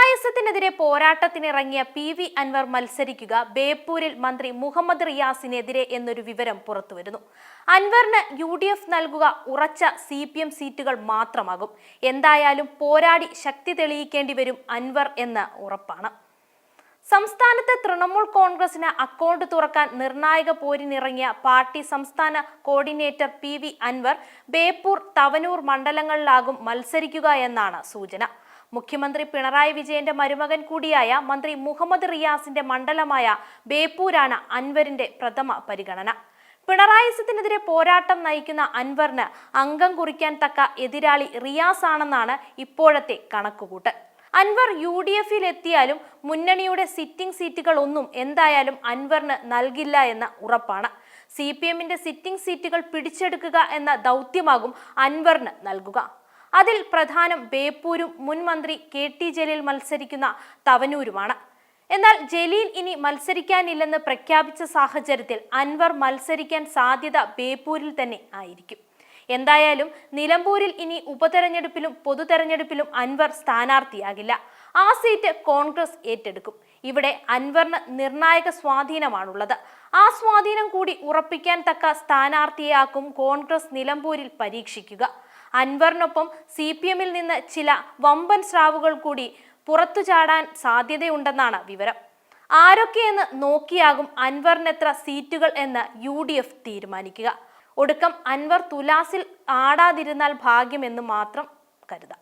പിണറായിസത്തിനെതിരെ പോരാട്ടത്തിനിറങ്ങിയ PV. Anwar മത്സരിക്കുക ബേപ്പൂരിൽ മന്ത്രി മുഹമ്മദ് റിയാസിനെതിരെ എന്നൊരു വിവരം പുറത്തുവരുന്നു. അൻവറിന് UDF നൽകുക ഉറച്ച CPM സീറ്റുകൾ മാത്രമാകും. എന്തായാലും പോരാടി ശക്തി തെളിയിക്കേണ്ടി വരും അൻവർ എന്ന് ഉറപ്പാണ്. സംസ്ഥാനത്ത് തൃണമൂൽ കോൺഗ്രസിന് അക്കൗണ്ട് തുറക്കാൻ നിർണായക പോരിനിറങ്ങിയ പാർട്ടി സംസ്ഥാന കോർഡിനേറ്റർ പി.വി. അൻവർ ബേപ്പൂർ, തവനൂർ മണ്ഡലങ്ങളിലാകും മത്സരിക്കുക എന്നാണ് സൂചന. മുഖ്യമന്ത്രി പിണറായി വിജയന്റെ മരുമകൻ കൂടിയായ മന്ത്രി മുഹമ്മദ് റിയാസിന്റെ മണ്ഡലമായ ബേപ്പൂരാണ് അൻവറിന്റെ പ്രഥമ പരിഗണന. പിണറായിസത്തിനെതിരെ പോരാട്ടം നയിക്കുന്ന അൻവറിന് അംഗം കുറിക്കാൻ തക്ക എതിരാളി റിയാസ് ആണെന്നാണ് ഇപ്പോഴത്തെ കണക്കുകൂട്ടൽ. അൻവർ UDFിൽ എത്തിയാലും മുന്നണിയുടെ സിറ്റിംഗ് സീറ്റുകൾ ഒന്നും എന്തായാലും അൻവറിന് നൽകില്ല എന്ന ഉറപ്പാണ്. CPMന്റെ സിറ്റിംഗ് സീറ്റുകൾ പിടിച്ചെടുക്കുക എന്ന ദൗത്യമാകും അൻവറിന് നൽകുക. അതിൽ പ്രധാനം ബേപ്പൂരും മുൻ മന്ത്രി KT ജലീൽ മത്സരിക്കുന്ന തവനൂരുമാണ്. എന്നാൽ ജലീൽ ഇനി മത്സരിക്കാനില്ലെന്ന് പ്രഖ്യാപിച്ച സാഹചര്യത്തിൽ അൻവർ മത്സരിക്കാൻ സാധ്യത ബേപ്പൂരിൽ തന്നെ ആയിരിക്കും. എന്തായാലും നിലമ്പൂരിൽ ഇനി ഉപതെരഞ്ഞെടുപ്പിലും പൊതുതെരഞ്ഞെടുപ്പിലും അൻവർ സ്ഥാനാർത്ഥിയാകില്ല. ആ സീറ്റ് കോൺഗ്രസ് ഏറ്റെടുക്കും. ഇവിടെ അൻവറിന് നിർണായക സ്വാധീനമാണുള്ളത്. ആ സ്വാധീനം കൂടി ഉറപ്പിക്കാൻ തക്ക സ്ഥാനാർത്ഥിയാക്കും കോൺഗ്രസ് നിലമ്പൂരിൽ പരീക്ഷിക്കുക. അൻവറിനൊപ്പം CPMൽ നിന്ന് ചില വമ്പൻ സ്രാവുകൾ കൂടി പുറത്തു ചാടാൻ സാധ്യതയുണ്ടെന്നാണ് വിവരം. ആരൊക്കെയെന്ന് നോക്കിയാകും അൻവറിനെത്ര സീറ്റുകൾ എന്ന് UDF തീരുമാനിക്കുക. ഒടുക്കം അൻവർ തുലാസിൽ ആടാതിരുന്നാൽ ഭാഗ്യമെന്ന് മാത്രം കരുതാം.